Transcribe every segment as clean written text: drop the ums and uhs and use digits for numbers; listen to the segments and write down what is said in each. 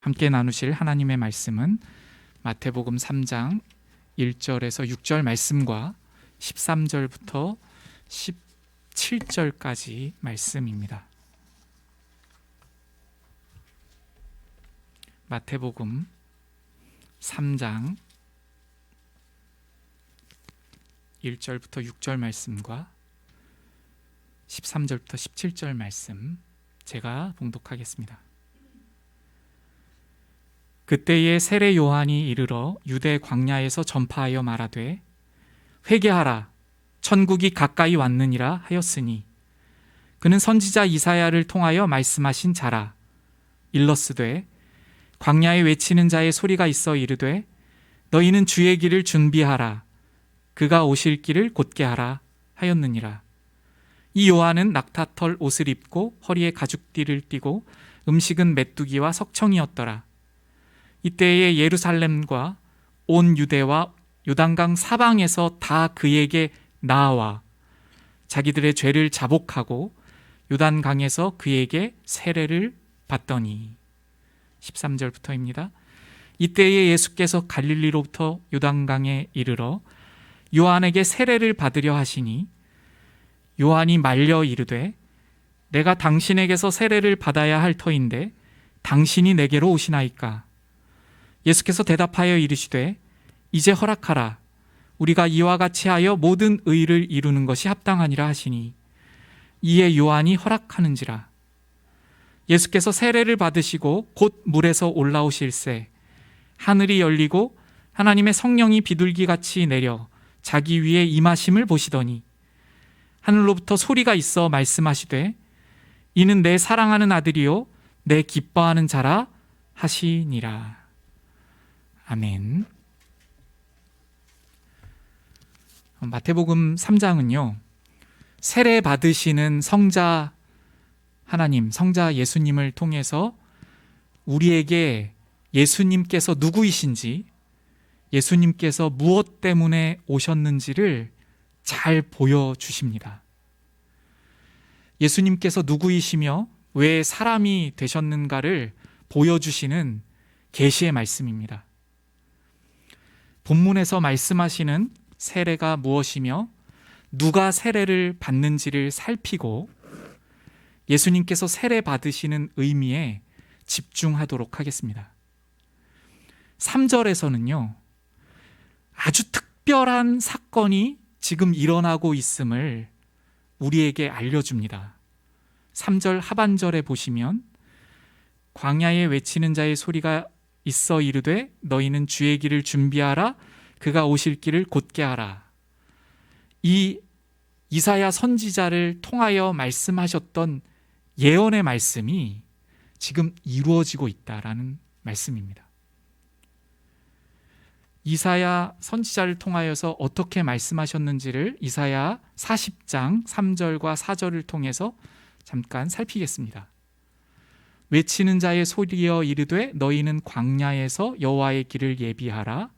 함께 나누실 하나님의 말씀은 마태복음 3장 1절에서 6절 말씀과 13절부터 17절까지 말씀입니다. 마태복음 3장 1절부터 6절 말씀과 13절부터 17절 말씀 제가 봉독하겠습니다. 그때에 세례 요한이 이르러 유대 광야에서 전파하여 말하되 회개하라 천국이 가까이 왔느니라 하였으니 그는 선지자 이사야를 통하여 말씀하신 자라. 일러스되 광야에 외치는 자의 소리가 있어 이르되 너희는 주의 길을 준비하라 그가 오실 길을 곧게 하라 하였느니라. 이 요한은 낙타털 옷을 입고 허리에 가죽띠를 띠고 음식은 메뚜기와 석청이었더라. 이때에 예루살렘과 온 유대와 요단강 사방에서 다 그에게 나아와 자기들의 죄를 자복하고 요단강에서 그에게 세례를 받더니 13절부터입니다. 이때에 예수께서 갈릴리로부터 요단강에 이르러 요한에게 세례를 받으려 하시니 요한이 말려 이르되 내가 당신에게서 세례를 받아야 할 터인데 당신이 내게로 오시나이까. 예수께서 대답하여 이르시되 이제 허락하라. 우리가 이와 같이 하여 모든 의를 이루는 것이 합당하니라 하시니 이에 요한이 허락하는지라. 예수께서 세례를 받으시고 곧 물에서 올라오실새 하늘이 열리고 하나님의 성령이 비둘기같이 내려 자기 위에 임하심을 보시더니 하늘로부터 소리가 있어 말씀하시되 이는 내 사랑하는 아들이요 내 기뻐하는 자라 하시니라. 아멘. 마태복음 3장은요 세례 받으시는 성자 하나님, 성자 예수님을 통해서 우리에게 예수님께서 누구이신지, 예수님께서 무엇 때문에 오셨는지를 잘 보여주십니다. 예수님께서 누구이시며 왜 사람이 되셨는가를 보여주시는 계시의 말씀입니다. 본문에서 말씀하시는 세례가 무엇이며 누가 세례를 받는지를 살피고 예수님께서 세례 받으시는 의미에 집중하도록 하겠습니다. 3절에서는요 아주 특별한 사건이 지금 일어나고 있음을 우리에게 알려줍니다. 3절 하반절에 보시면 광야에 외치는 자의 소리가 있어 이르되 너희는 주의 길을 준비하라 그가 오실 길을 곧게 하라. 이 이사야 선지자를 통하여 말씀하셨던 예언의 말씀이 지금 이루어지고 있다라는 말씀입니다. 이사야 선지자를 통하여서 어떻게 말씀하셨는지를 이사야 40장 3절과 4절을 통해서 잠깐 살피겠습니다. 외치는 자의 소리여 이르되 너희는 광야에서 여호와의 길을 예비하라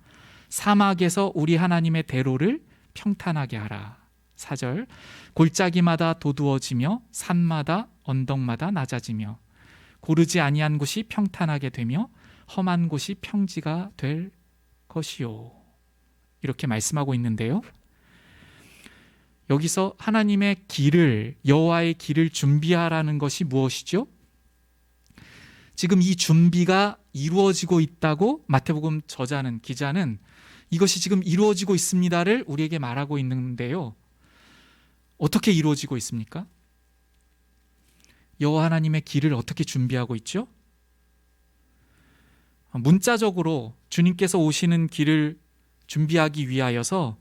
사막에서 우리 하나님의 대로를 평탄하게 하라. 4절 골짜기마다 도두어지며 산마다 언덕마다 낮아지며 고르지 아니한 곳이 평탄하게 되며 험한 곳이 평지가 될 것이요. 이렇게 말씀하고 있는데요. 여기서 하나님의 길을 여호와의 길을 준비하라는 것이 무엇이죠? 지금 이 준비가 이루어지고 있다고 마태복음 저자는 기자는 이것이 지금 이루어지고 있습니다를 우리에게 말하고 있는데요. 어떻게 이루어지고 있습니까? 여호와 하나님의 길을 어떻게 준비하고 있죠? 문자적으로 주님께서 오시는 길을 준비하기 위하여서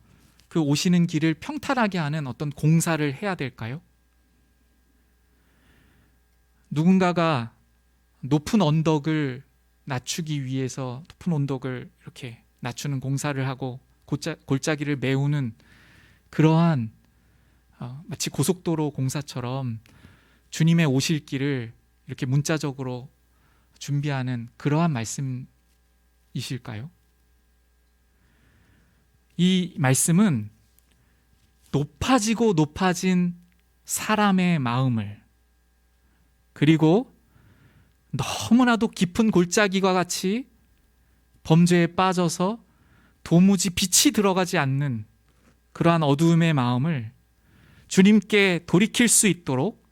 그 오시는 길을 평탄하게 하는 어떤 공사를 해야 될까요? 누군가가 높은 언덕을 낮추기 위해서 높은 언덕을 이렇게 낮추는 공사를 하고 골짜기를 메우는 그러한 마치 고속도로 공사처럼 주님의 오실 길을 이렇게 문자적으로 준비하는 그러한 말씀이실까요? 이 말씀은 높아지고 높아진 사람의 마음을 그리고 너무나도 깊은 골짜기와 같이 범죄에 빠져서 도무지 빛이 들어가지 않는 그러한 어두움의 마음을 주님께 돌이킬 수 있도록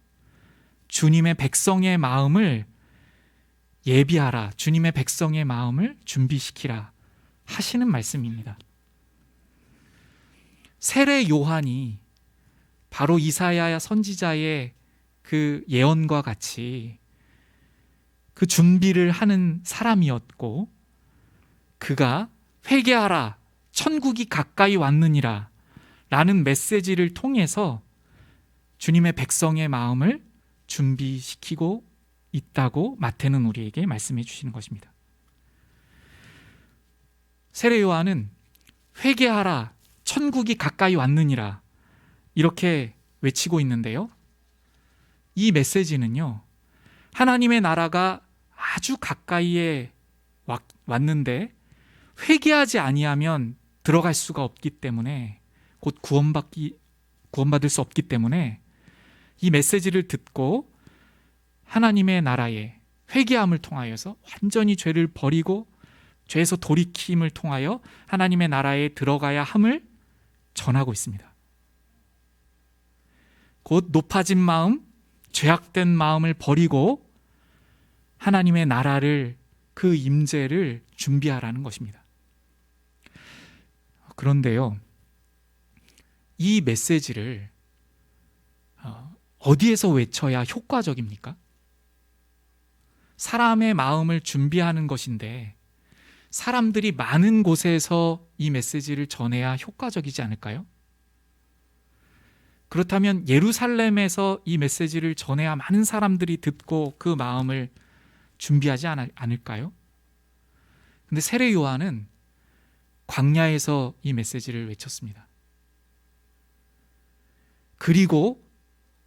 주님의 백성의 마음을 예비하라, 주님의 백성의 마음을 준비시키라 하시는 말씀입니다. 세례 요한이 바로 이사야 선지자의 그 예언과 같이 그 준비를 하는 사람이었고, 그가 회개하라, 천국이 가까이 왔느니라 라는 메시지를 통해서 주님의 백성의 마음을 준비시키고 있다고 마태는 우리에게 말씀해 주시는 것입니다. 세례 요한은 회개하라, 천국이 가까이 왔느니라 이렇게 외치고 있는데요, 이 메시지는요, 하나님의 나라가 아주 가까이에 왔는데 회개하지 아니하면 들어갈 수가 없기 때문에, 곧 구원받을 수 없기 때문에 이 메시지를 듣고 하나님의 나라에 회개함을 통하여서 완전히 죄를 버리고 죄에서 돌이킴을 통하여 하나님의 나라에 들어가야 함을 전하고 있습니다. 곧 높아진 마음, 죄악된 마음을 버리고 하나님의 나라를, 그 임재를 준비하라는 것입니다. 그런데요, 이 메시지를 어디에서 외쳐야 효과적입니까? 사람의 마음을 준비하는 것인데 사람들이 많은 곳에서 이 메시지를 전해야 효과적이지 않을까요? 그렇다면 예루살렘에서 이 메시지를 전해야 많은 사람들이 듣고 그 마음을 준비하지 않을까요? 근데 세례 요한은 광야에서 이 메시지를 외쳤습니다. 그리고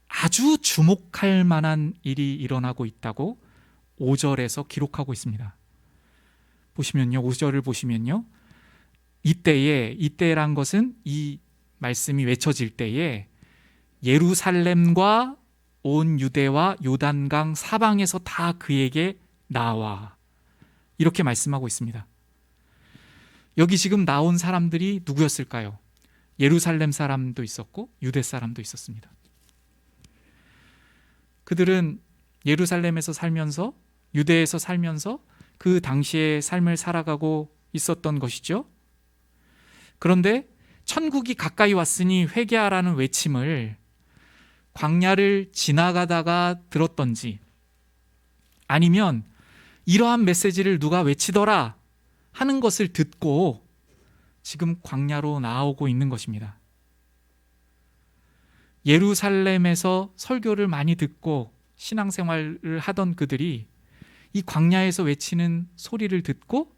아주 주목할 만한 일이 일어나고 있다고 5절에서 기록하고 있습니다. 보시면요, 5절을 보시면요, 이때란 것은 이 말씀이 외쳐질 때에 예루살렘과 온 유대와 요단강 사방에서 다 그에게 나와, 이렇게 말씀하고 있습니다. 여기 지금 나온 사람들이 누구였을까요? 예루살렘 사람도 있었고 유대 사람도 있었습니다. 그들은 예루살렘에서 살면서, 유대에서 살면서 그 당시의 삶을 살아가고 있었던 것이죠. 그런데 천국이 가까이 왔으니 회개하라는 외침을 광야를 지나가다가 들었던지, 아니면 이러한 메시지를 누가 외치더라 하는 것을 듣고 지금 광야로 나오고 있는 것입니다. 예루살렘에서 설교를 많이 듣고 신앙생활을 하던 그들이 이 광야에서 외치는 소리를 듣고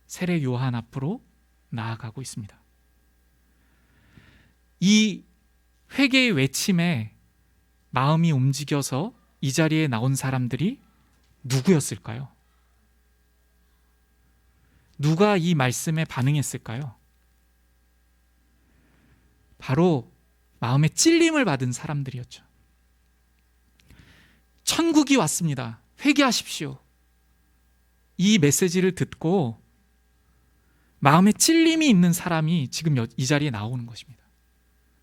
세례 요한 앞으로 나아가고 있습니다. 이 회개의 외침에 마음이 움직여서 이 자리에 나온 사람들이 누구였을까요? 누가 이 말씀에 반응했을까요? 바로 마음에 찔림을 받은 사람들이었죠. 천국이 왔습니다, 회개하십시오, 이 메시지를 듣고 마음에 찔림이 있는 사람이 지금 이 자리에 나오는 것입니다.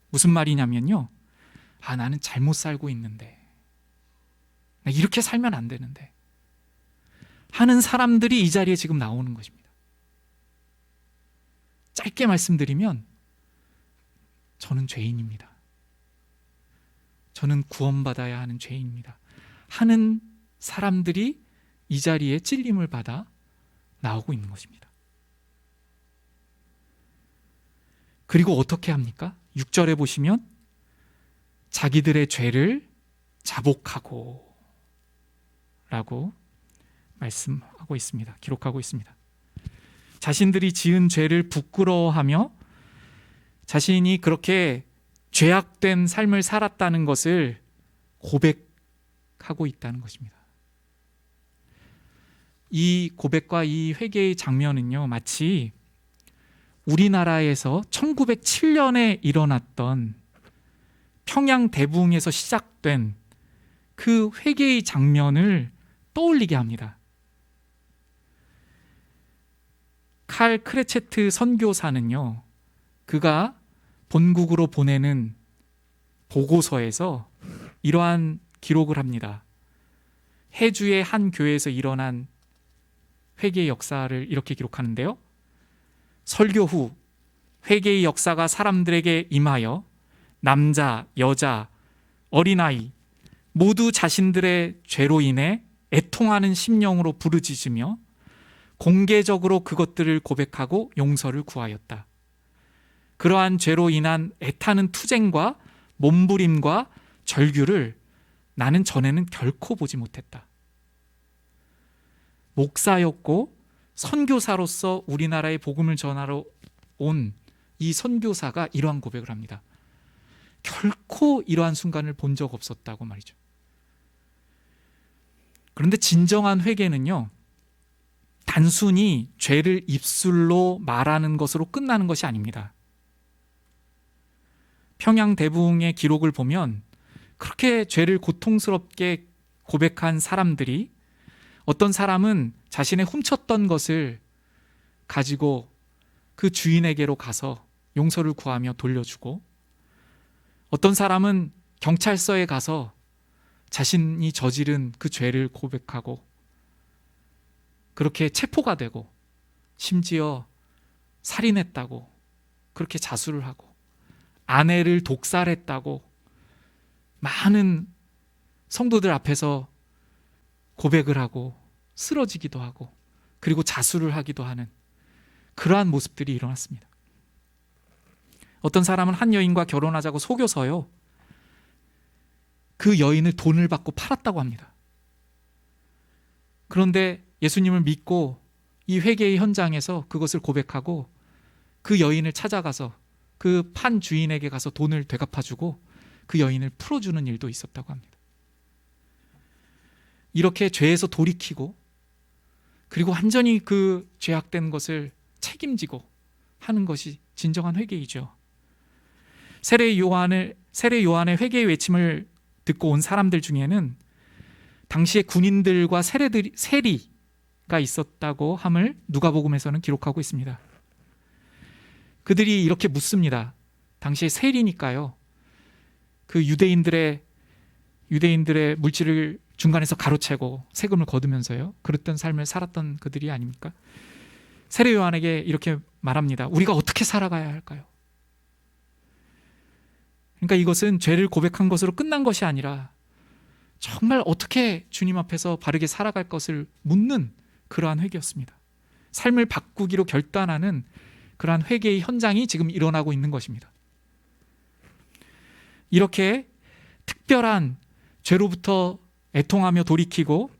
무슨 말이냐면요, 나는 잘못 살고 있는데, 이렇게 살면 안 되는데 하는 사람들이 이 자리에 지금 나오는 것입니다. 짧게 말씀드리면 저는 죄인입니다, 저는 구원받아야 하는 죄인입니다 하는 사람들이 이 자리에 찔림을 받아 나오고 있는 것입니다. 그리고 어떻게 합니까? 6절에 보시면 자기들의 죄를 자복하고 라고 말씀하고 있습니다. 기록하고 있습니다. 자신들이 지은 죄를 부끄러워하며 자신이 그렇게 죄악된 삶을 살았다는 것을 고백하고 있다는 것입니다. 이 고백과 이 회개의 장면은요, 마치 우리나라에서 1907년에 일어났던 평양 대붕에서 시작된 그 회개의 장면을 떠올리게 합니다. 칼 크레체트 선교사는요, 그가 본국으로 보내는 보고서에서 이러한 기록을 합니다. 해주의 한 교회에서 일어난 회개의 역사를 이렇게 기록하는데요. 설교 후 회개의 역사가 사람들에게 임하여 남자, 여자, 어린아이 모두 자신들의 죄로 인해 애통하는 심령으로 부르짖으며 공개적으로 그것들을 고백하고 용서를 구하였다. 그러한 죄로 인한 애타는 투쟁과 몸부림과 절규를 나는 전에는 결코 보지 못했다. 목사였고 선교사로서 우리나라에 복음을 전하러 온 이 선교사가 이러한 고백을 합니다. 결코 이러한 순간을 본 적 없었다고 말이죠. 그런데 진정한 회개는요, 단순히 죄를 입술로 말하는 것으로 끝나는 것이 아닙니다. 평양대부흥의 기록을 보면 그렇게 죄를 고통스럽게 고백한 사람들이, 어떤 사람은 자신의 훔쳤던 것을 가지고 그 주인에게로 가서 용서를 구하며 돌려주고, 어떤 사람은 경찰서에 가서 자신이 저지른 그 죄를 고백하고 그렇게 체포가 되고, 심지어 살인했다고 그렇게 자수를 하고, 아내를 독살했다고 많은 성도들 앞에서 고백을 하고 쓰러지기도 하고, 그리고 자수를 하기도 하는 그러한 모습들이 일어났습니다. 어떤 사람은 한 여인과 결혼하자고 속여서요, 그 여인을 돈을 받고 팔았다고 합니다. 그런데 예수님을 믿고 이 회개의 현장에서 그것을 고백하고 그 여인을 찾아가서 그 판 주인에게 가서 돈을 되갚아주고 그 여인을 풀어주는 일도 있었다고 합니다. 이렇게 죄에서 돌이키고, 그리고 완전히 그 죄악된 것을 책임지고 하는 것이 진정한 회개이죠. 세례 요한의 회개의 외침을 듣고 온 사람들 중에는 당시에 군인들과 세리가 있었다고 함을 누가복음에서는 기록하고 있습니다. 그들이 이렇게 묻습니다. 당시에 세리니까요, 그 유대인들의 물질을 중간에서 가로채고 세금을 거두면서요, 그랬던 삶을 살았던 그들이 아닙니까? 세례 요한에게 이렇게 말합니다. 우리가 어떻게 살아가야 할까요? 그러니까 이것은 죄를 고백한 것으로 끝난 것이 아니라 정말 어떻게 주님 앞에서 바르게 살아갈 것을 묻는 그러한 회개였습니다. 삶을 바꾸기로 결단하는 그러한 회개의 현장이 지금 일어나고 있는 것입니다. 이렇게 특별한 죄로부터 애통하며 돌이키고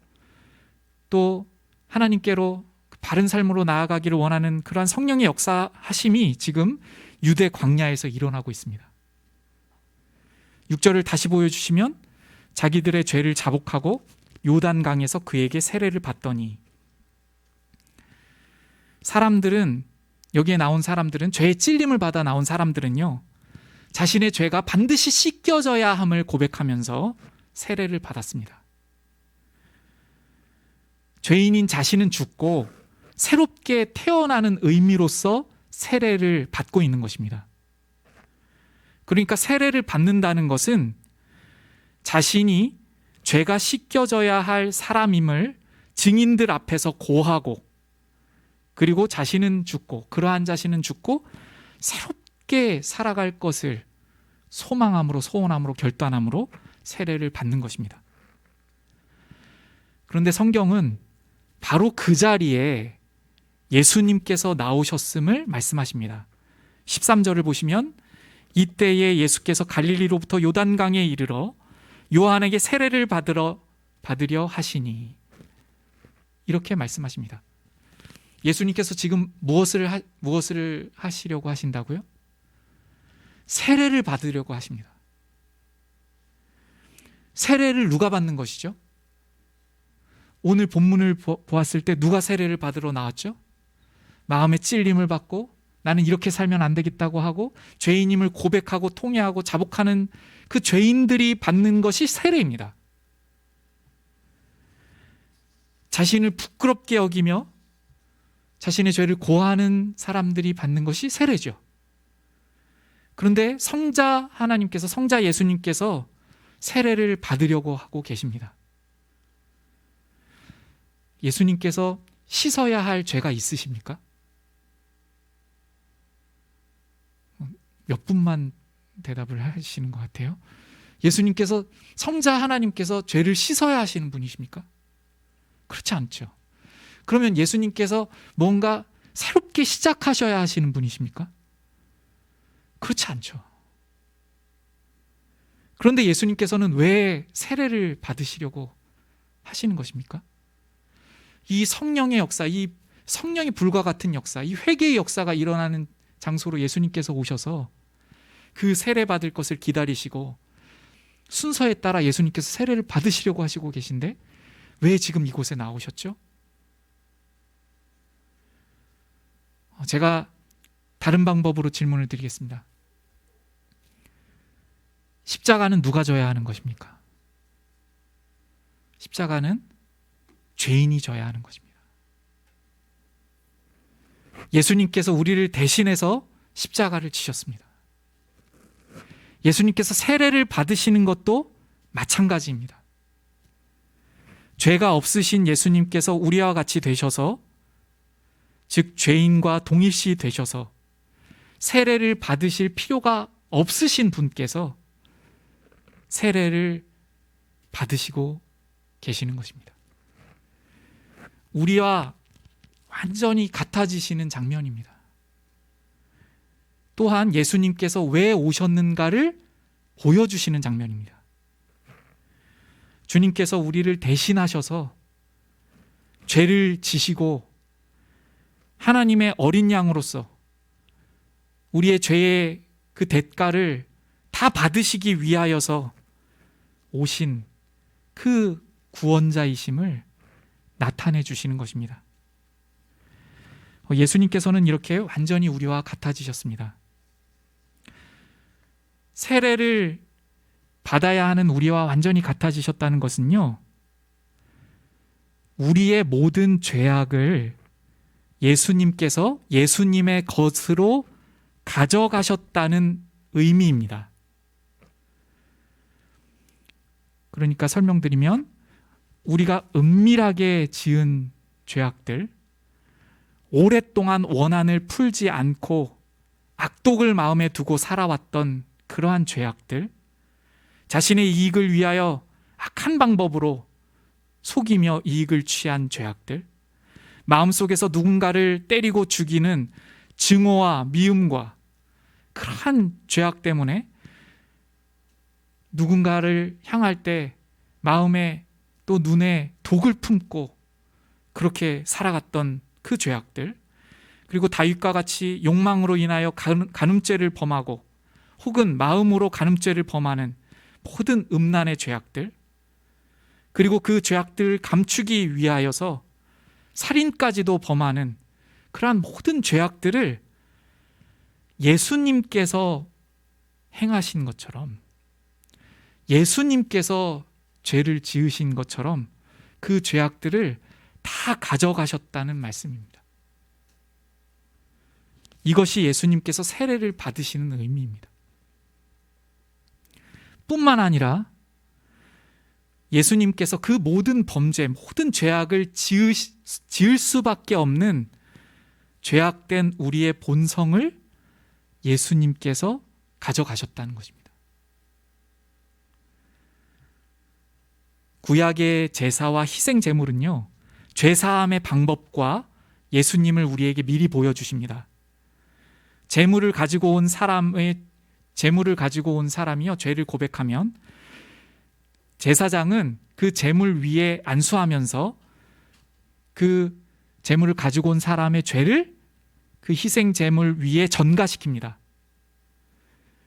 또 하나님께로 바른 삶으로 나아가기를 원하는 그러한 성령의 역사하심이 지금 유대 광야에서 일어나고 있습니다. 6절을 다시 보여주시면 자기들의 죄를 자복하고 요단강에서 그에게 세례를 받더니, 사람들은, 여기에 나온 사람들은, 죄의 찔림을 받아 나온 사람들은요, 자신의 죄가 반드시 씻겨져야 함을 고백하면서 세례를 받았습니다. 죄인인 자신은 죽고 새롭게 태어나는 의미로서 세례를 받고 있는 것입니다. 그러니까 세례를 받는다는 것은 자신이 죄가 씻겨져야 할 사람임을 증인들 앞에서 고하고, 그리고 자신은 죽고, 그러한 자신은 죽고 새롭게 살아갈 것을 소망함으로, 소원함으로, 결단함으로 세례를 받는 것입니다. 그런데 성경은 바로 그 자리에 예수님께서 나오셨음을 말씀하십니다. 13절을 보시면 이때에 예수께서 갈릴리로부터 요단강에 이르러 요한에게 세례를 받으려 하시니, 이렇게 말씀하십니다. 예수님께서 지금 무엇을 하시려고 하신다고요? 세례를 받으려고 하십니다. 세례를 누가 받는 것이죠? 오늘 본문을 보았을 때 누가 세례를 받으러 나왔죠? 마음의 찔림을 받고 나는 이렇게 살면 안 되겠다고 하고 죄인임을 고백하고 통회하고 자복하는 그 죄인들이 받는 것이 세례입니다. 자신을 부끄럽게 여기며 자신의 죄를 고하는 사람들이 받는 것이 세례죠. 그런데 성자 하나님께서, 성자 예수님께서 세례를 받으려고 하고 계십니다. 예수님께서 씻어야 할 죄가 있으십니까? 몇 분만 대답을 하시는 것 같아요. 예수님께서, 성자 하나님께서 죄를 씻어야 하시는 분이십니까? 그렇지 않죠. 그러면 예수님께서 뭔가 새롭게 시작하셔야 하시는 분이십니까? 그렇지 않죠. 그런데 예수님께서는 왜 세례를 받으시려고 하시는 것입니까? 이 성령의 역사, 이 성령이 불과 같은 역사, 이 회개의 역사가 일어나는 장소로 예수님께서 오셔서 그 세례 받을 것을 기다리시고 순서에 따라 예수님께서 세례를 받으시려고 하시고 계신데 왜 지금 이곳에 나오셨죠? 제가 다른 방법으로 질문을 드리겠습니다. 십자가는 누가 져야 하는 것입니까? 십자가는 죄인이 져야 하는 것입니다. 예수님께서 우리를 대신해서 십자가를 지셨습니다. 예수님께서 세례를 받으시는 것도 마찬가지입니다. 죄가 없으신 예수님께서 우리와 같이 되셔서, 즉 죄인과 동일시 되셔서 세례를 받으실 필요가 없으신 분께서 세례를 받으시고 계시는 것입니다. 우리와 완전히 같아지시는 장면입니다. 또한 예수님께서 왜 오셨는가를 보여주시는 장면입니다. 주님께서 우리를 대신하셔서 죄를 지시고 하나님의 어린 양으로서 우리의 죄의 그 대가를 다 받으시기 위하여서 오신 그 구원자이심을 나타내 주시는 것입니다. 예수님께서는 이렇게 완전히 우리와 같아지셨습니다. 세례를 받아야 하는 우리와 완전히 같아지셨다는 것은요, 우리의 모든 죄악을 예수님께서 예수님의 것으로 가져가셨다는 의미입니다. 그러니까 설명드리면, 우리가 은밀하게 지은 죄악들, 오랫동안 원한을 풀지 않고 악독을 마음에 두고 살아왔던 그러한 죄악들, 자신의 이익을 위하여 악한 방법으로 속이며 이익을 취한 죄악들, 마음속에서 누군가를 때리고 죽이는 증오와 미움과 그러한 죄악 때문에 누군가를 향할 때 마음에 또 눈에 독을 품고 그렇게 살아갔던 그 죄악들, 그리고 다윗과 같이 욕망으로 인하여 간음죄를 범하고 혹은 마음으로 간음죄를 범하는 모든 음란의 죄악들, 그리고 그 죄악들을 감추기 위하여서 살인까지도 범하는 그러한 모든 죄악들을 예수님께서 행하신 것처럼, 예수님께서 죄를 지으신 것처럼 그 죄악들을 다 가져가셨다는 말씀입니다. 이것이 예수님께서 세례를 받으시는 의미입니다. 뿐만 아니라 예수님께서 그 모든 범죄, 모든 죄악을 지을 수밖에 없는 죄악된 우리의 본성을 예수님께서 가져가셨다는 것입니다. 구약의 제사와 희생 제물은요, 죄사함의 방법과 예수님을 우리에게 미리 보여주십니다. 제물을 가지고 온 사람이요, 죄를 고백하면 제사장은 그 제물 위에 안수하면서 그 제물을 가지고 온 사람의 죄를 그 희생 제물 위에 전가시킵니다.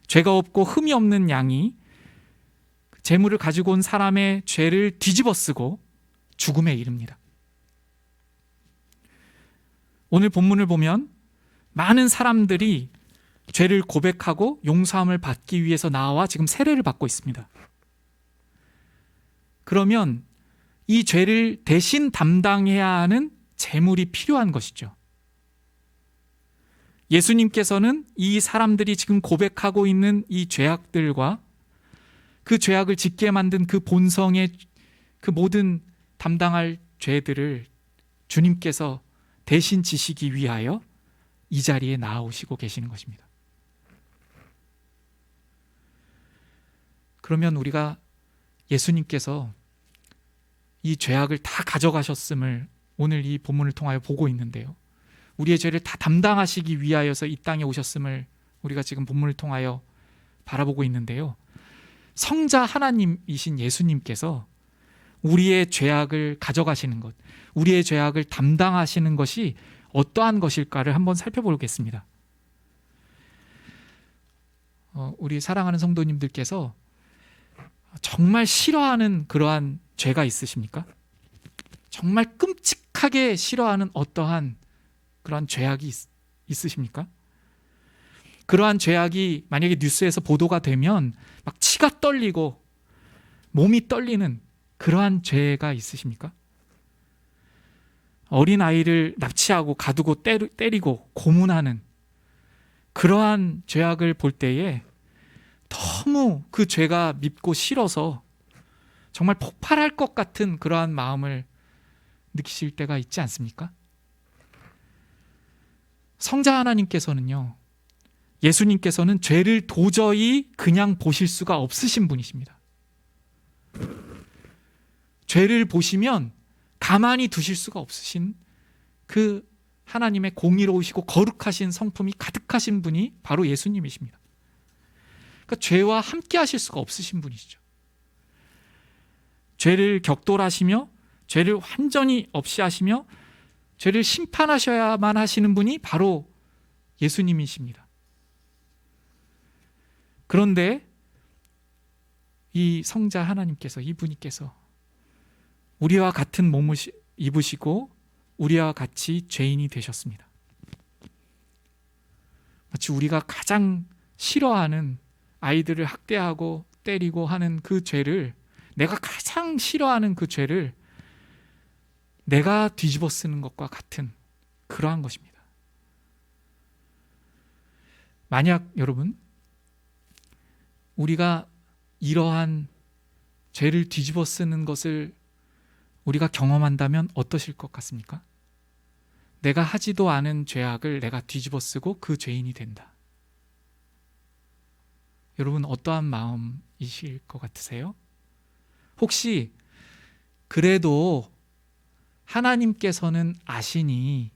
죄가 없고 흠이 없는 양이 제물을 가지고 온 사람의 죄를 뒤집어 쓰고 죽음에 이릅니다. 오늘 본문을 보면 많은 사람들이 죄를 고백하고 용서함을 받기 위해서 나와 지금 세례를 받고 있습니다. 그러면 이 죄를 대신 담당해야 하는 제물이 필요한 것이죠. 예수님께서는 이 사람들이 지금 고백하고 있는 이 죄악들과 그 죄악을 짓게 만든 그 본성의 그 모든 담당할 죄들을 주님께서 대신 지시기 위하여 이 자리에 나아오시고 계시는 것입니다. 그러면 우리가 예수님께서 이 죄악을 다 가져가셨음을 오늘 이 본문을 통하여 보고 있는데요. 우리의 죄를 다 담당하시기 위하여서 이 땅에 오셨음을 우리가 지금 본문을 통하여 바라보고 있는데요. 성자 하나님이신 예수님께서 우리의 죄악을 가져가시는 것, 우리의 죄악을 담당하시는 것이 어떠한 것일까를 한번 살펴보겠습니다. 우리 사랑하는 성도님들께서 정말 싫어하는 그러한 죄가 있으십니까? 정말 끔찍하게 싫어하는 어떠한 그러한 죄악이 있으십니까? 그러한 죄악이 만약에 뉴스에서 보도가 되면 막 치가 떨리고 몸이 떨리는 그러한 죄가 있으십니까? 어린아이를 납치하고 가두고 때리고 고문하는 그러한 죄악을 볼 때에 너무 그 죄가 밉고 싫어서 정말 폭발할 것 같은 그러한 마음을 느끼실 때가 있지 않습니까? 성자 하나님께서는요, 예수님께서는 죄를 도저히 그냥 보실 수가 없으신 분이십니다. 죄를 보시면 가만히 두실 수가 없으신 그 하나님의 공의로우시고 거룩하신 성품이 가득하신 분이 바로 예수님이십니다. 그러니까 죄와 함께 하실 수가 없으신 분이시죠. 죄를 격돌하시며 죄를 완전히 없이 하시며 죄를 심판하셔야만 하시는 분이 바로 예수님이십니다. 그런데 이 성자 하나님께서, 이분께서 우리와 같은 몸을 입으시고 우리와 같이 죄인이 되셨습니다. 마치 우리가 가장 싫어하는 아이들을 학대하고 때리고 하는 그 죄를, 내가 가장 싫어하는 그 죄를 내가 뒤집어 쓰는 것과 같은 그러한 것입니다. 만약 여러분, 우리가 이러한 죄를 뒤집어 쓰는 것을 우리가 경험한다면 어떠실 것 같습니까? 내가 하지도 않은 죄악을 내가 뒤집어 쓰고 그 죄인이 된다. 여러분, 어떠한 마음이실 것 같으세요? 혹시 그래도 하나님께서는 아시니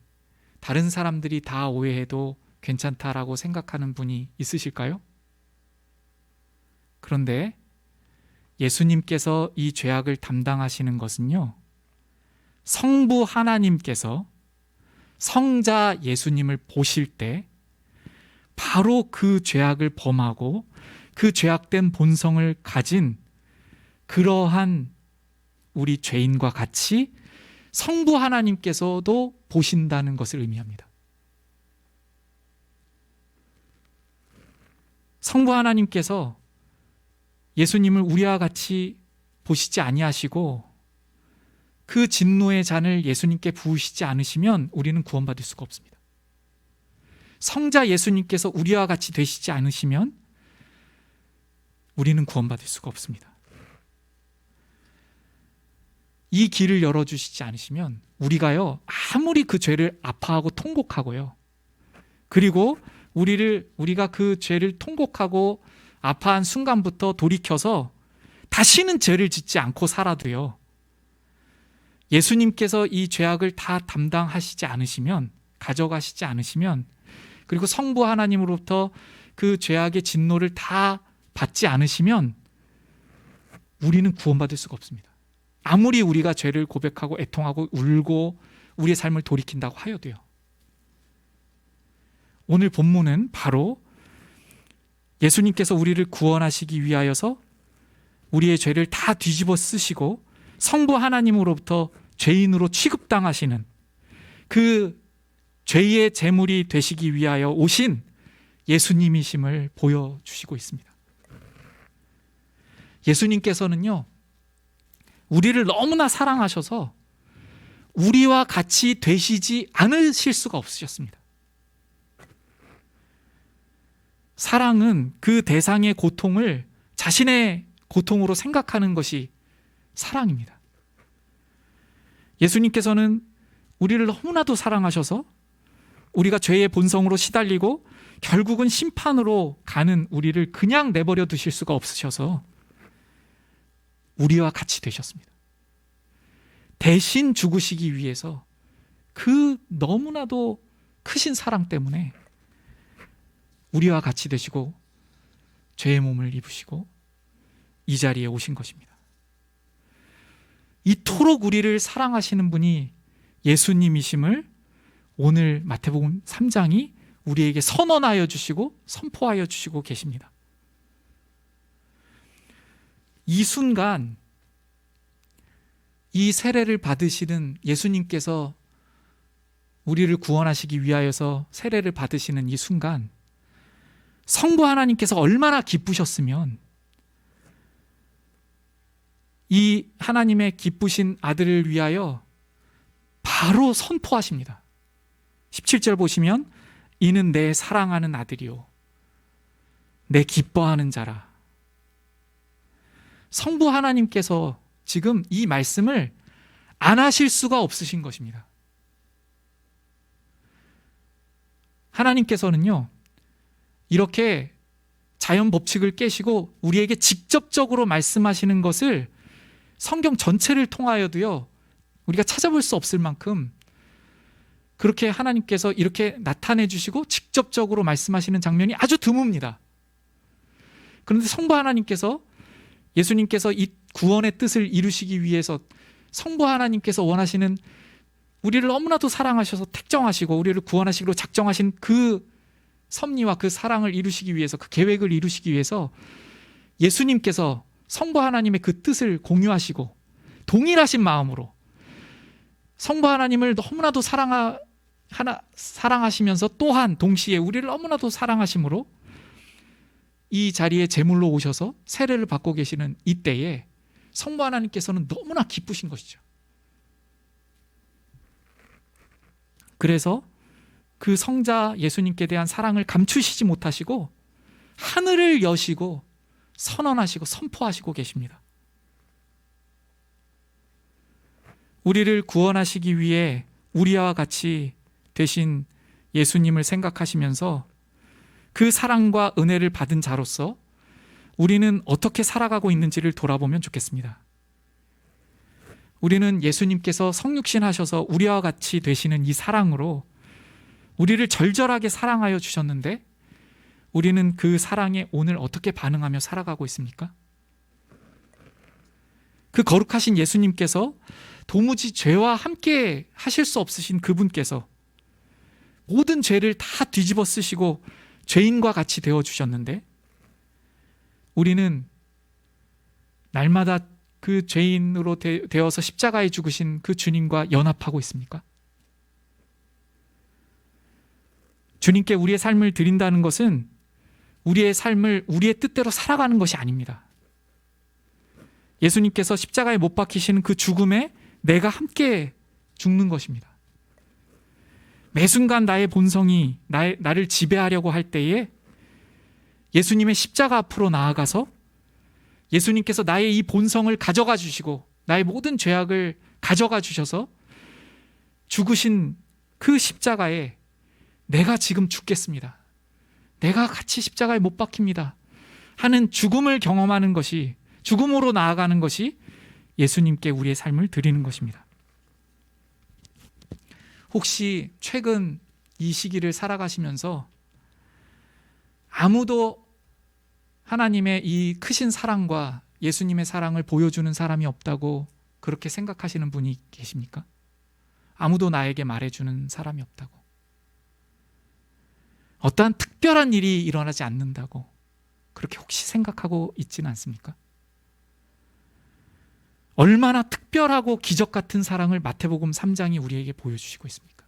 다른 사람들이 다 오해해도 괜찮다라고 생각하는 분이 있으실까요? 그런데 예수님께서 이 죄악을 담당하시는 것은요, 성부 하나님께서 성자 예수님을 보실 때 바로 그 죄악을 범하고 그 죄악된 본성을 가진 그러한 우리 죄인과 같이 성부 하나님께서도 보신다는 것을 의미합니다. 성부 하나님께서 예수님을 우리와 같이 보시지 아니하시고 그 진노의 잔을 예수님께 부으시지 않으시면 우리는 구원받을 수가 없습니다. 성자 예수님께서 우리와 같이 되시지 않으시면 우리는 구원받을 수가 없습니다. 이 길을 열어주시지 않으시면 우리가요, 아무리 그 죄를 아파하고 통곡하고요, 그리고 우리가 그 죄를 통곡하고 아파한 순간부터 돌이켜서 다시는 죄를 짓지 않고 살아도요, 예수님께서 이 죄악을 다 담당하시지 않으시면, 가져가시지 않으시면, 그리고 성부 하나님으로부터 그 죄악의 진노를 다 받지 않으시면 우리는 구원받을 수가 없습니다. 아무리 우리가 죄를 고백하고 애통하고 울고 우리의 삶을 돌이킨다고 하여도요. 오늘 본문은 바로 예수님께서 우리를 구원하시기 위하여서 우리의 죄를 다 뒤집어 쓰시고 성부 하나님으로부터 죄인으로 취급당하시는 그 죄의 제물이 되시기 위하여 오신 예수님이심을 보여주시고 있습니다. 예수님께서는요, 우리를 너무나 사랑하셔서 우리와 같이 되시지 않으실 수가 없으셨습니다. 사랑은 그 대상의 고통을 자신의 고통으로 생각하는 것이 사랑입니다. 예수님께서는 우리를 너무나도 사랑하셔서 우리가 죄의 본성으로 시달리고 결국은 심판으로 가는 우리를 그냥 내버려 두실 수가 없으셔서 우리와 같이 되셨습니다. 대신 죽으시기 위해서 그 너무나도 크신 사랑 때문에 우리와 같이 되시고 죄의 몸을 입으시고 이 자리에 오신 것입니다. 이토록 우리를 사랑하시는 분이 예수님이심을 오늘 마태복음 3장이 우리에게 선언하여 주시고 선포하여 주시고 계십니다. 이 순간 이 세례를 받으시는 예수님께서 우리를 구원하시기 위하여서 세례를 받으시는 이 순간 성부 하나님께서 얼마나 기쁘셨으면 이 하나님의 기쁘신 아들을 위하여 바로 선포하십니다. 17절 보시면 이는 내 사랑하는 아들이요 내 기뻐하는 자라. 성부 하나님께서 지금 이 말씀을 안 하실 수가 없으신 것입니다. 하나님께서는요 이렇게 자연 법칙을 깨시고 우리에게 직접적으로 말씀하시는 것을 성경 전체를 통하여도요 우리가 찾아볼 수 없을 만큼 그렇게 하나님께서 이렇게 나타내 주시고 직접적으로 말씀하시는 장면이 아주 드뭅니다. 그런데 성부 하나님께서 예수님께서 이 구원의 뜻을 이루시기 위해서 성부 하나님께서 원하시는 우리를 너무나도 사랑하셔서 택정하시고 우리를 구원하시기로 작정하신 그 섭리와 그 사랑을 이루시기 위해서 그 계획을 이루시기 위해서 예수님께서 성부 하나님의 그 뜻을 공유하시고 동일하신 마음으로 성부 하나님을 너무나도 사랑하시면서 또한 동시에 우리를 너무나도 사랑하심으로 이 자리에 제물로 오셔서 세례를 받고 계시는 이때에 성부 하나님께서는 너무나 기쁘신 것이죠. 그래서 그 성자 예수님께 대한 사랑을 감추시지 못하시고 하늘을 여시고 선언하시고 선포하시고 계십니다. 우리를 구원하시기 위해 우리와 같이 되신 예수님을 생각하시면서 그 사랑과 은혜를 받은 자로서 우리는 어떻게 살아가고 있는지를 돌아보면 좋겠습니다. 우리는 예수님께서 성육신 하셔서 우리와 같이 되시는 이 사랑으로 우리를 절절하게 사랑하여 주셨는데 우리는 그 사랑에 오늘 어떻게 반응하며 살아가고 있습니까? 그 거룩하신 예수님께서 도무지 죄와 함께 하실 수 없으신 그분께서 모든 죄를 다 뒤집어 쓰시고 죄인과 같이 되어 주셨는데 우리는 날마다 그 죄인으로 되어서 십자가에 죽으신 그 주님과 연합하고 있습니까? 주님께 우리의 삶을 드린다는 것은 우리의 삶을 우리의 뜻대로 살아가는 것이 아닙니다. 예수님께서 십자가에 못 박히시는 그 죽음에 내가 함께 죽는 것입니다. 매 순간 나의 본성이 나를 지배하려고 할 때에 예수님의 십자가 앞으로 나아가서 예수님께서 나의 이 본성을 가져가 주시고 나의 모든 죄악을 가져가 주셔서 죽으신 그 십자가에 내가 지금 죽겠습니다. 내가 같이 십자가에 못 박힙니다. 하는 죽음을 경험하는 것이, 죽음으로 나아가는 것이 예수님께 우리의 삶을 드리는 것입니다. 혹시 최근 이 시기를 살아가시면서 아무도 하나님의 이 크신 사랑과 예수님의 사랑을 보여주는 사람이 없다고 그렇게 생각하시는 분이 계십니까? 아무도 나에게 말해주는 사람이 없다고, 어떠한 특별한 일이 일어나지 않는다고 그렇게 혹시 생각하고 있지는 않습니까? 얼마나 특별하고 기적 같은 사랑을 마태복음 3장이 우리에게 보여주시고 있습니까?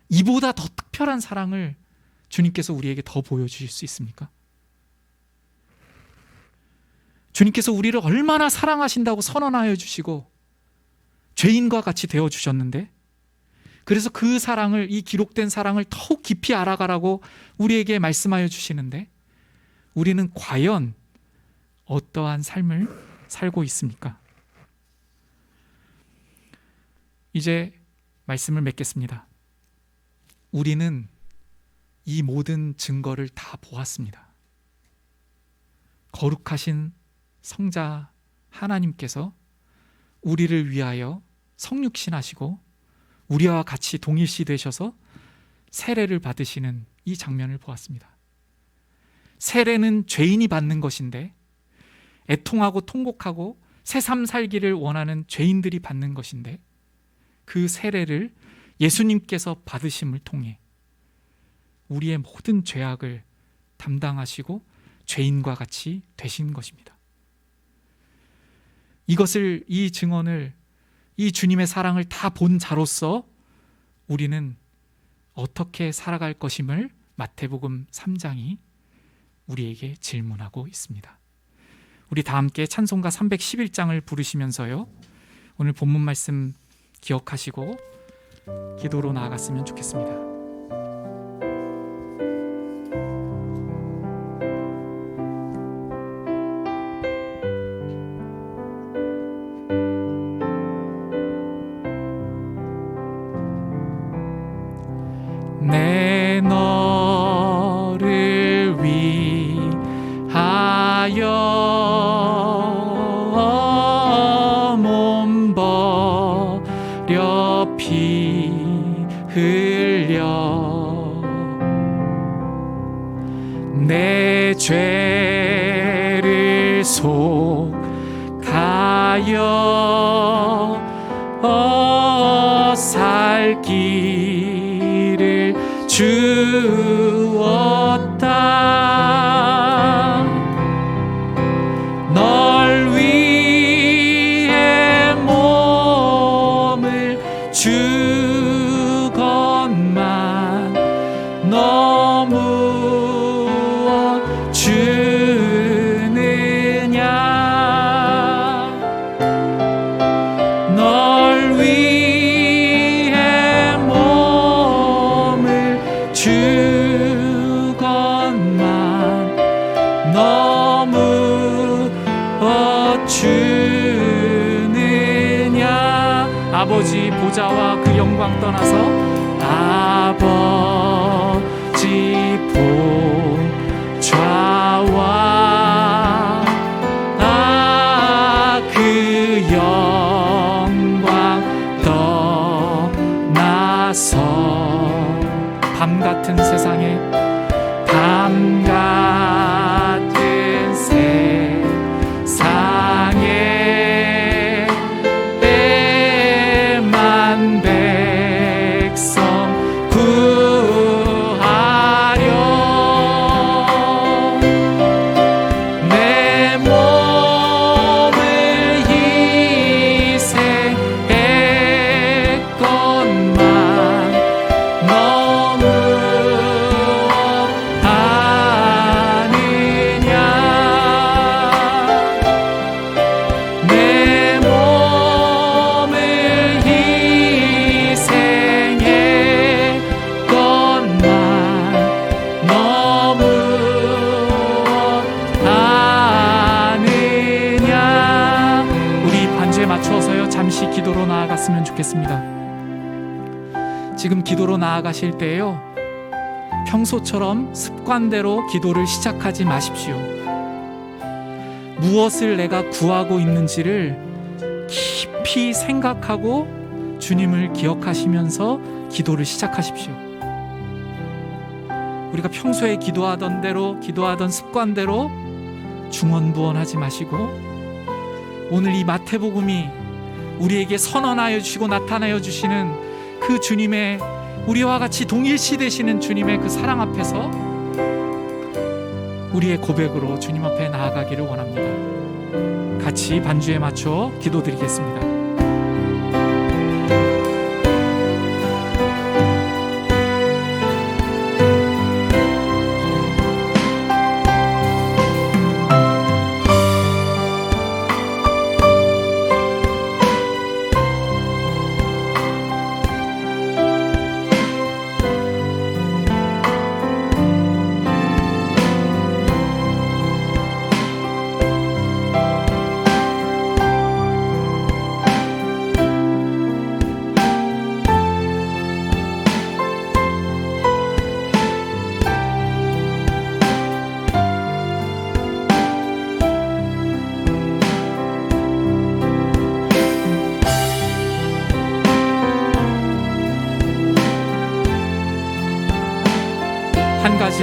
이보다 더 특별한 사랑을 주님께서 우리에게 더 보여주실 수 있습니까? 주님께서 우리를 얼마나 사랑하신다고 선언하여 주시고 죄인과 같이 되어 주셨는데, 그래서 그 사랑을, 이 기록된 사랑을 더욱 깊이 알아가라고 우리에게 말씀하여 주시는데, 우리는 과연 어떠한 삶을 살고 있습니까? 이제 말씀을 맺겠습니다. 우리는 이 모든 증거를 다 보았습니다. 거룩하신 성자 하나님께서 우리를 위하여 성육신하시고 우리와 같이 동일시 되셔서 세례를 받으시는 이 장면을 보았습니다. 세례는 죄인이 받는 것인데, 애통하고 통곡하고 새삼 살기를 원하는 죄인들이 받는 것인데, 그 세례를 예수님께서 받으심을 통해 우리의 모든 죄악을 담당하시고 죄인과 같이 되신 것입니다. 이것을, 이 증언을, 이 주님의 사랑을 다 본 자로서 우리는 어떻게 살아갈 것임을 마태복음 3장이 우리에게 질문하고 있습니다. 우리 다 함께 찬송가 311장을 부르시면서요, 오늘 본문 말씀 기억하시고 기도로 나아갔으면 좋겠습니다. 내 너를 위하여 몸버려 피 흘려 내 죄를 속하여 살 길을 주었다. 널 위해 몸을 주건만 너 무엇 주느냐. 널 위해 몸을 주건만 너 무엇 주느냐. 아버지 보좌와 그 영광 떠나서 아버지 보좌와 그 영광 떠나서 밤 같은 세상에, 밤 같은 세상에 애만 백성 구하려 내 몸을 희생했건만 너 무엇 아느냐. 내 몸을 희생했건만 너 무엇 아느냐. 우리 반주에 맞추어서요, 잠시 기도로 나아갔으면 좋겠습니다. 지금 기도로 나아가실 때에요, 평소처럼 습관대로 기도를 시작하지 마십시오. 무엇을 내가 구하고 있는지를 깊이 생각하고 주님을 기억하시면서 기도를 시작하십시오. 우리가 평소에 기도하던 대로, 기도하던 습관대로 중언부언하지 마시고, 오늘 이 마태복음이 우리에게 선언하여 주시고 나타나여 주시는 그 주님의, 우리와 같이 동일시 되시는 주님의 그 사랑 앞에서 우리의 고백으로 주님 앞에 나아가기를 원합니다. 같이 반주에 맞춰 기도드리겠습니다.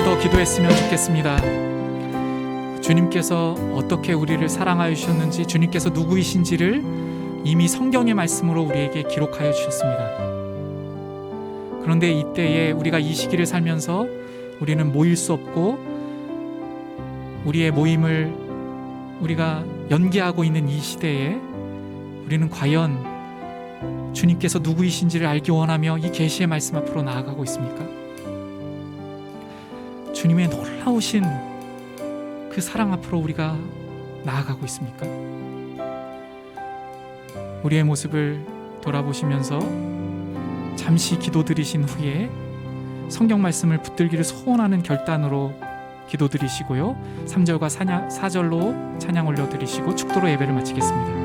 가지 더 기도했으면 좋겠습니다. 주님께서 어떻게 우리를 사랑하여 주셨는지, 주님께서 누구이신지를 이미 성경의 말씀으로 우리에게 기록하여 주셨습니다. 그런데 이때에 우리가 이 시기를 살면서 우리는 모일 수 없고 우리의 모임을 우리가 연기하고 있는 이 시대에 우리는 과연 주님께서 누구이신지를 알기 원하며 이 계시의 말씀 앞으로 나아가고 있습니까? 주님의 놀라우신 그 사랑 앞으로 우리가 나아가고 있습니까? 우리의 모습을 돌아보시면서 잠시 기도드리신 후에 성경 말씀을 붙들기를 소원하는 결단으로 기도드리시고요, 3절과 4절로 찬양 올려드리시고 축도로 예배를 마치겠습니다.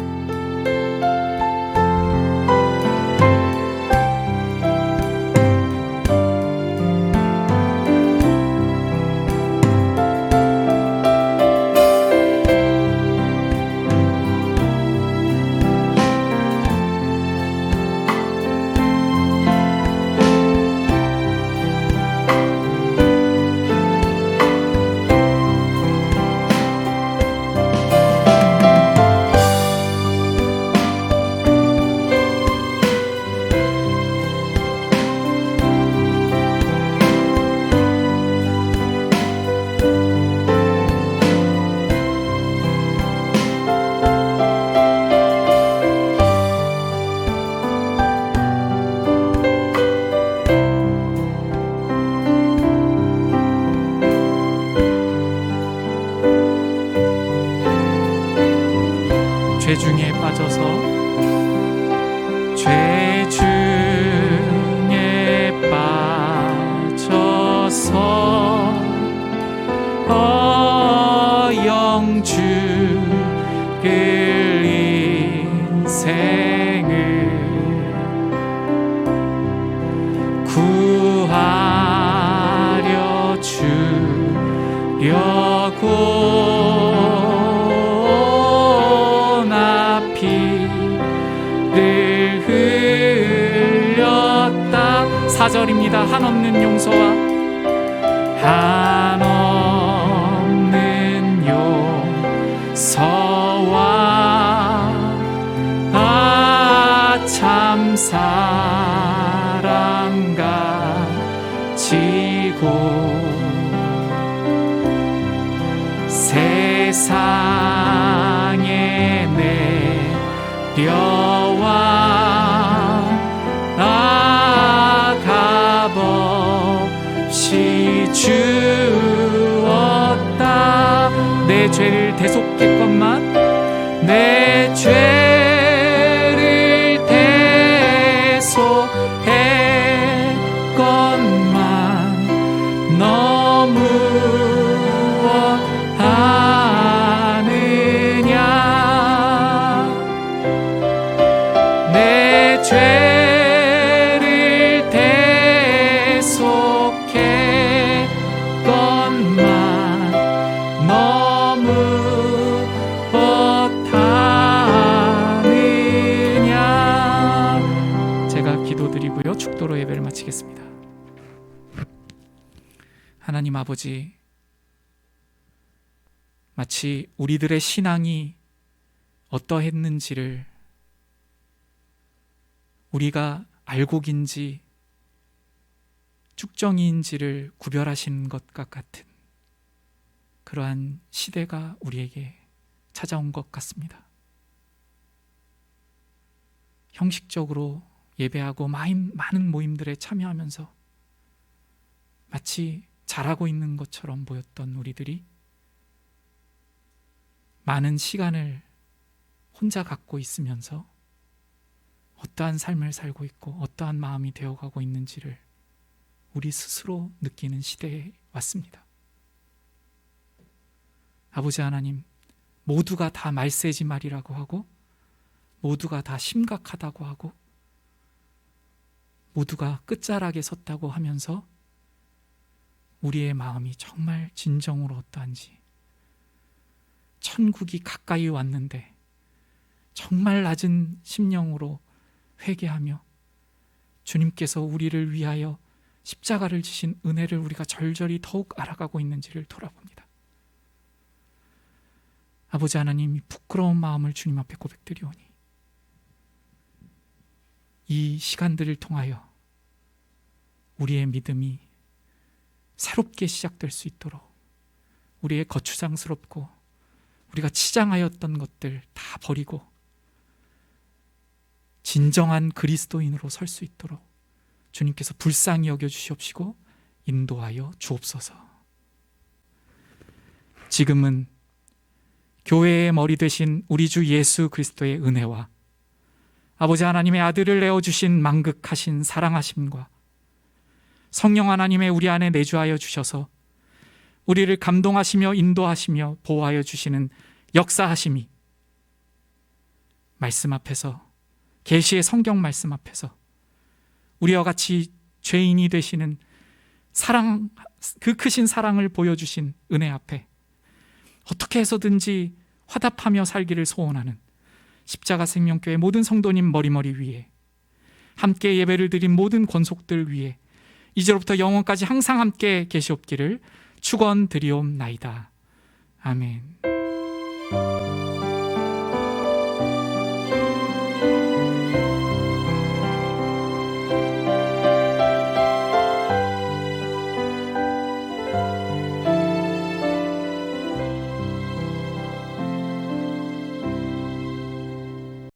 죄 중에 빠져서 죄 중에 빠져서 영주를 인생을 구하려 주려고 피를 흘렸다. 4절입니다. 한없는 용서와 한없는 용서와 참 사랑 가지고 세상에 내려와 값없이 주었다. 내 죄를 대속했건만 내 죄를 대속했건만 너무 죄를 대속했건만 너무 못하느냐. 제가 기도드리고요, 축도로 예배를 마치겠습니다. 하나님 아버지, 마치 우리들의 신앙이 어떠했는지를 우리가 알곡인지 쭉정이인지를 구별하시는 것과 같은 그러한 시대가 우리에게 찾아온 것 같습니다. 형식적으로 예배하고 많은 모임들에 참여하면서 마치 잘하고 있는 것처럼 보였던 우리들이 많은 시간을 혼자 갖고 있으면서 어떠한 삶을 살고 있고 어떠한 마음이 되어가고 있는지를 우리 스스로 느끼는 시대에 왔습니다. 아버지 하나님, 모두가 다 말세지 말이라고 하고 모두가 다 심각하다고 하고 모두가 끝자락에 섰다고 하면서 우리의 마음이 정말 진정으로 어떠한지, 천국이 가까이 왔는데 정말 낮은 심령으로 회개하며 주님께서 우리를 위하여 십자가를 지신 은혜를 우리가 절절히 더욱 알아가고 있는지를 돌아봅니다. 아버지 하나님, 부끄러운 마음을 주님 앞에 고백드리오니 이 시간들을 통하여 우리의 믿음이 새롭게 시작될 수 있도록 우리의 거추장스럽고 우리가 치장하였던 것들 다 버리고 진정한 그리스도인으로 설 수 있도록 주님께서 불쌍히 여겨주시옵시고 인도하여 주옵소서. 지금은 교회의 머리 되신 우리 주 예수 그리스도의 은혜와 아버지 하나님의 아들을 내어주신 만극하신 사랑하심과 성령 하나님의 우리 안에 내주하여 주셔서 우리를 감동하시며 인도하시며 보호하여 주시는 역사하심이 말씀 앞에서, 계시의 성경 말씀 앞에서 우리와 같이 죄인이 되시는 사랑, 그 크신 사랑을 보여주신 은혜 앞에 어떻게 해서든지 화답하며 살기를 소원하는 십자가 생명교회 모든 성도님 머리머리 위에, 함께 예배를 드린 모든 권속들 위에 이제로부터 영원까지 항상 함께 계시옵기를 축원드리옵나이다. 아멘.